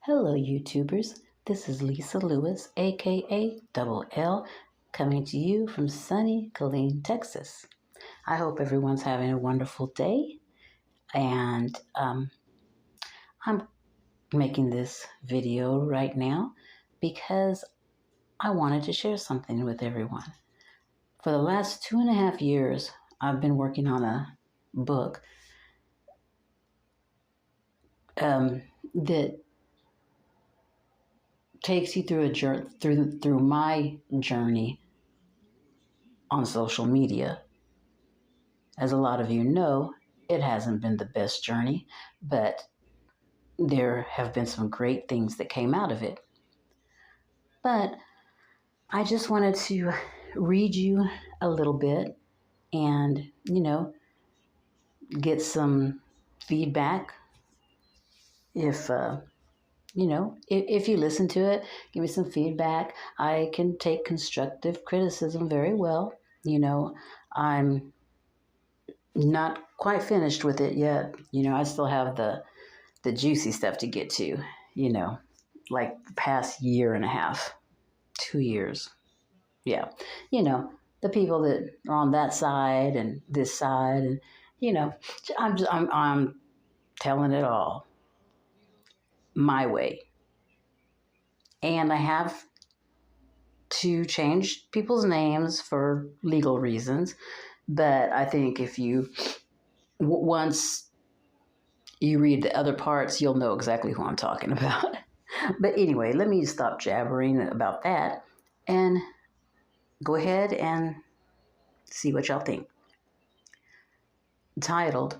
Hello, YouTubers. This is Lisa Lewis, aka Double L, coming to you from sunny Killeen, Texas. I hope everyone's having a wonderful day, and I'm making this video right now because I wanted to share something with everyone. For the last 2.5 years, I've been working on a book that takes you through through my journey on social media. As a lot of you know, it hasn't been the best journey, but there have been some great things that came out of it. But I just wanted to read you a little bit and, get some feedback. If you listen to it, give me some feedback. I can take constructive criticism very well. I'm not quite finished with it yet. I still have the juicy stuff to get to, like the past year and a half, 2 years. Yeah. The people that are on that side and this side, and, I'm telling it all my way. And I have to change people's names for legal reasons. But I think if once you read the other parts, you'll know exactly who I'm talking about. But anyway, let me stop jabbering about that and go ahead and see what y'all think. Titled,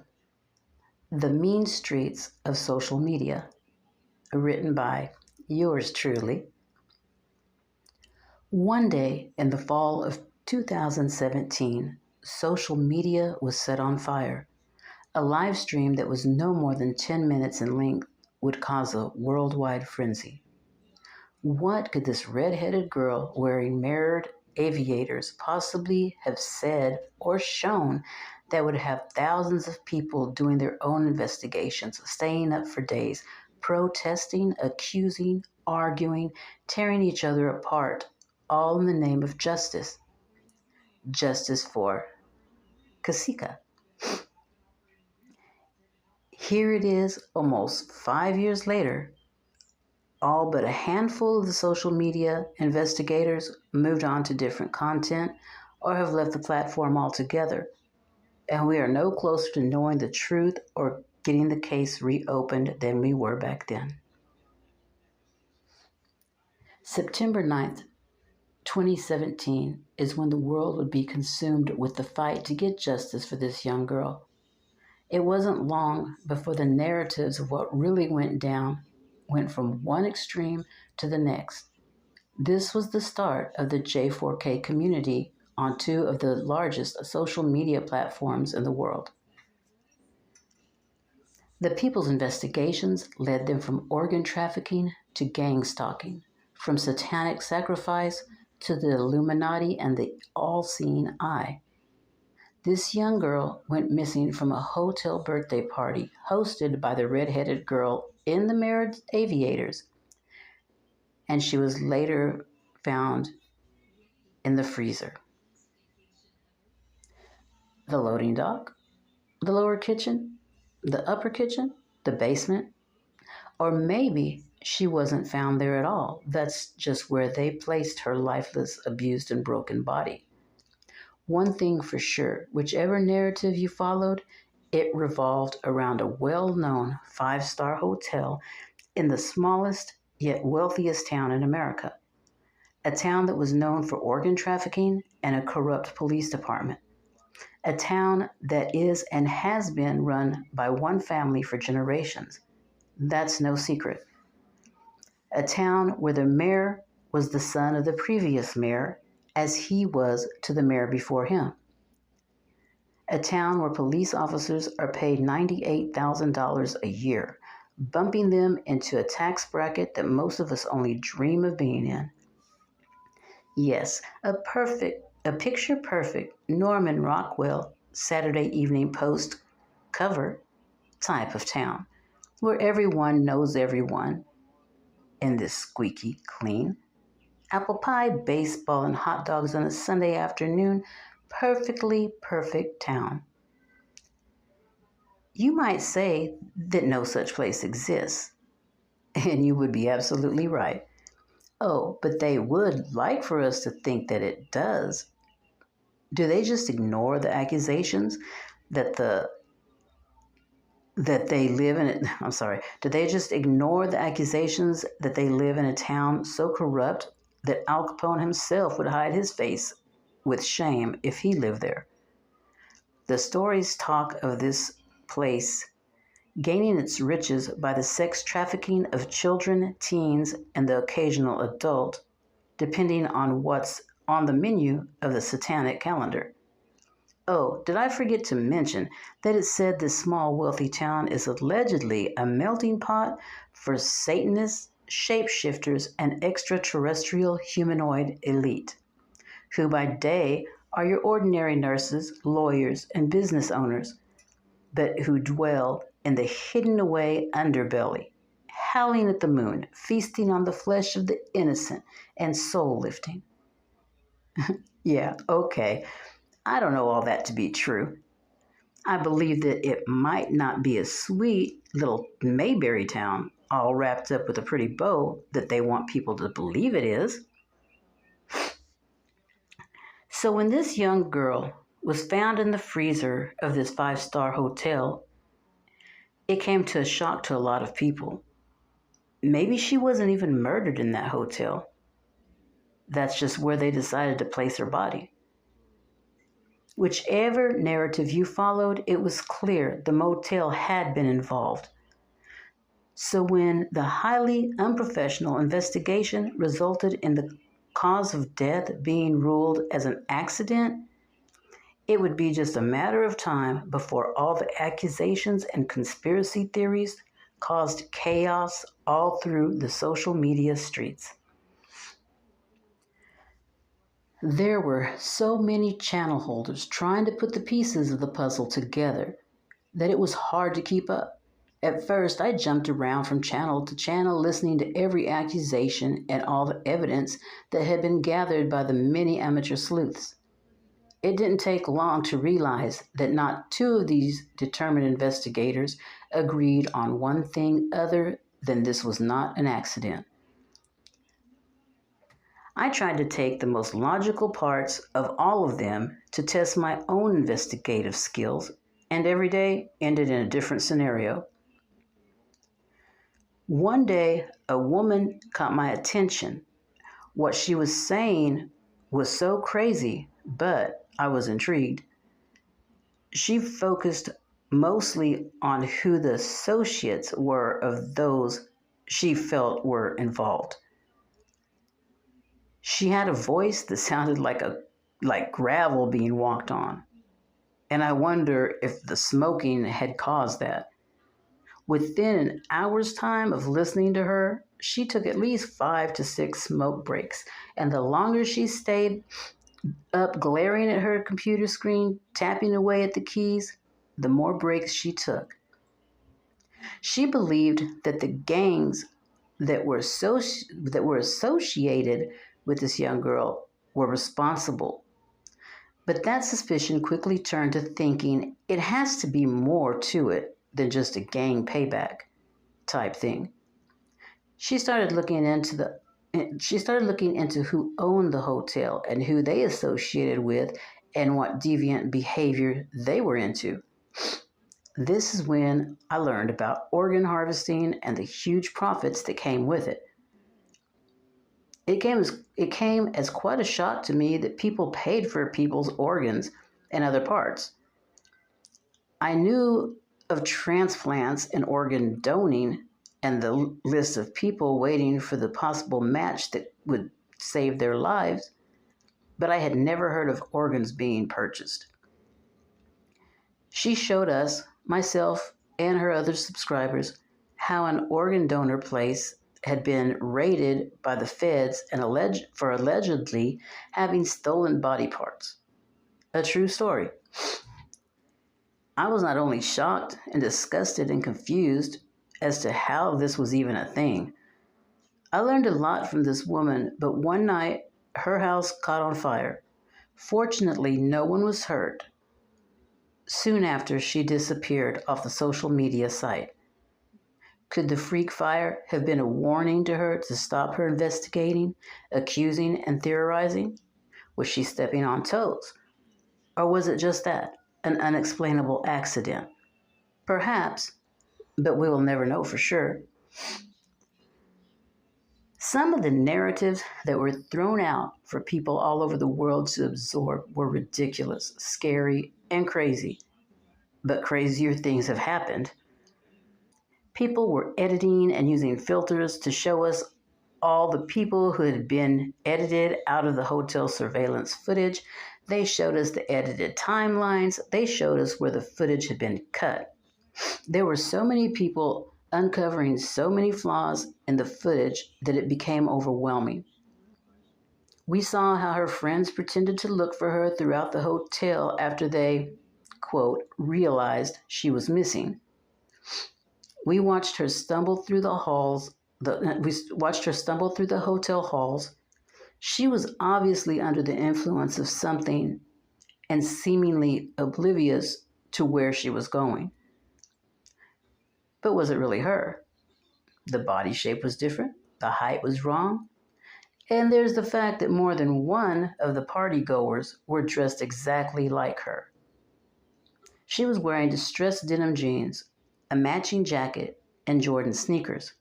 The Mean Streets of Social Media, written by yours truly. One day in the fall of 2017, social media was set on fire. A live stream that was no more than 10 minutes in length would cause a worldwide frenzy. What could this red-headed girl wearing mirrored aviators possibly have said or shown that would have thousands of people doing their own investigations, staying up for days, protesting, accusing, arguing, tearing each other apart, all in the name of justice? Justice for Kasika. Here it is, almost 5 years later. All but a handful of the social media investigators moved on to different content or have left the platform altogether, and we are no closer to knowing the truth or getting the case reopened than we were back then. September 9th, 2017 is when the world would be consumed with the fight to get justice for this young girl. It wasn't long before the narratives of what really went down went from one extreme to the next. This was the start of the J4K community on two of the largest social media platforms in the world. The people's investigations led them from organ trafficking to gang stalking, from satanic sacrifice to the Illuminati and the all-seeing eye. This young girl went missing from a hotel birthday party hosted by the red-headed girl in the mirrored aviators, and she was later found in the freezer, the loading dock, the lower kitchen, the upper kitchen, the basement, or maybe she wasn't found there at all. That's just where they placed her lifeless, abused, and broken body. One thing for sure, whichever narrative you followed, it revolved around a well-known 5-star hotel in the smallest yet wealthiest town in America, a town that was known for organ trafficking and a corrupt police department, a town that is and has been run by one family for generations. That's no secret. A town where the mayor was the son of the previous mayor, as he was to the mayor before him. A town where police officers are paid $98,000 a year, bumping them into a tax bracket that most of us only dream of being in. Yes, a picture-perfect Norman Rockwell Saturday Evening Post cover type of town, where everyone knows everyone, in this squeaky clean. Apple pie, baseball, and hot dogs on a Sunday afternoon. Perfectly perfect town. You might say that no such place exists, and you would be absolutely right. Oh, but they would like for us to think that it does. Do they just ignore the accusations that they live in it? I'm sorry. Do they just ignore the accusations that they live in a town so corrupt that Al Capone himself would hide his face with shame if he lived there? The stories talk of this place gaining its riches by the sex trafficking of children, teens, and the occasional adult, depending on what's on the menu of the satanic calendar. Oh, did I forget to mention that it said this small wealthy town is allegedly a melting pot for Satanists, shapeshifters, and extraterrestrial humanoid elite, who by day are your ordinary nurses, lawyers, and business owners, but who dwell in the hidden away underbelly, howling at the moon, feasting on the flesh of the innocent, and soul lifting. Yeah, okay. I don't know all that to be true. I believe that it might not be a sweet little Mayberry town all wrapped up with a pretty bow that they want people to believe it is. So when this young girl was found in the freezer of this five-star hotel, it came to a shock to a lot of people. Maybe she wasn't even murdered in that hotel. That's just where they decided to place her body. Whichever narrative you followed, it was clear the motel had been involved. So when the highly unprofessional investigation resulted in the cause of death being ruled as an accident, it would be just a matter of time before all the accusations and conspiracy theories caused chaos all through the social media streets. There were so many channel holders trying to put the pieces of the puzzle together that it was hard to keep up. At first, I jumped around from channel to channel, listening to every accusation and all the evidence that had been gathered by the many amateur sleuths. It didn't take long to realize that not two of these determined investigators agreed on one thing other than this was not an accident. I tried to take the most logical parts of all of them to test my own investigative skills, and every day ended in a different scenario. One day, a woman caught my attention. What she was saying was so crazy, but I was intrigued. She focused mostly on who the associates were of those she felt were involved. She had a voice that sounded like gravel being walked on, and I wonder if the smoking had caused that. Within an hour's time of listening to her, she took at least 5 to 6 smoke breaks, and the longer she stayed up glaring at her computer screen, tapping away at the keys, the more breaks she took. She believed that the gangs that were associated with this young girl were responsible. But that suspicion quickly turned to thinking it has to be more to it than just a gang payback type thing. She started looking into who owned the hotel and who they associated with and what deviant behavior they were into. This is when I learned about organ harvesting and the huge profits that came with it. It came as quite a shock to me that people paid for people's organs and other parts. I knew of transplants and organ donating and the list of people waiting for the possible match that would save their lives, but I had never heard of organs being purchased. She showed us, myself and her other subscribers, how an organ donor place had been raided by the feds and for allegedly having stolen body parts. A true story. I was not only shocked and disgusted and confused as to how this was even a thing, I learned a lot from this woman, but one night her house caught on fire. Fortunately, no one was hurt. Soon after, she disappeared off the social media site. Could the freak fire have been a warning to her to stop her investigating, accusing, and theorizing? Was she stepping on toes? Or was it just that, an unexplainable accident? Perhaps, but we will never know for sure. Some of the narratives that were thrown out for people all over the world to absorb were ridiculous, scary, and crazy. But crazier things have happened. People were editing and using filters to show us all the people who had been edited out of the hotel surveillance footage. They showed us the edited timelines. They showed us where the footage had been cut. There were so many people uncovering so many flaws in the footage that it became overwhelming. We saw how her friends pretended to look for her throughout the hotel after they, quote, realized she was missing. We watched her stumble through the halls. We watched her stumble through the hotel halls. She was obviously under the influence of something and seemingly oblivious to where she was going. But was it really her? The body shape was different, the height was wrong, and there's the fact that more than one of the party goers were dressed exactly like her. She was wearing distressed denim jeans, a matching jacket, and Jordan sneakers.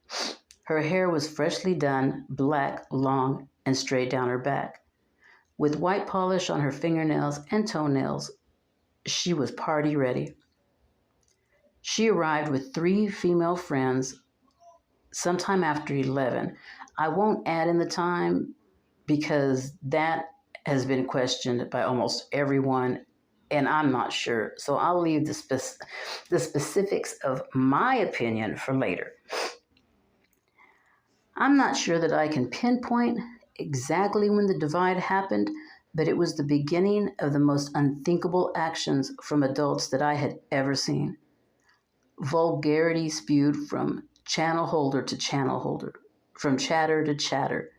Her hair was freshly done, black, long, and straight down her back. With white polish on her fingernails and toenails, she was party ready. She arrived with 3 female friends sometime after 11. I won't add in the time because that has been questioned by almost everyone, and I'm not sure. So I'll leave the specifics of my opinion for later. I'm not sure that I can pinpoint exactly when the divide happened, but it was the beginning of the most unthinkable actions from adults that I had ever seen. Vulgarity spewed from channel holder to channel holder, from chatter to chatter.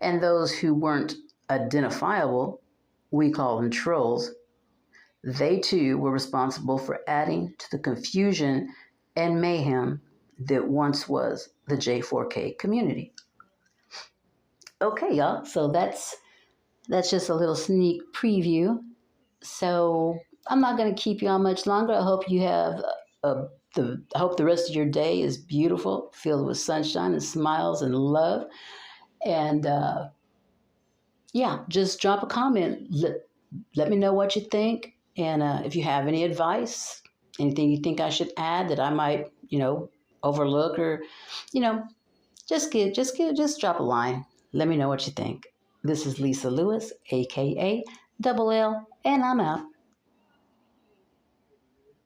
And those who weren't identifiable, we call them trolls, they too were responsible for adding to the confusion and mayhem that once was the J4K community. Okay, y'all, so that's just a little sneak preview. So I'm not going to keep you on much longer. I hope you have I hope the rest of your day is beautiful, filled with sunshine and smiles and love. And yeah, just drop a comment. Let me know what you think. And if you have any advice, anything you think I should add that I might, overlook or, you know, just drop a line. Let me know what you think. This is Lisa Lewis, aka Double L, and I'm out.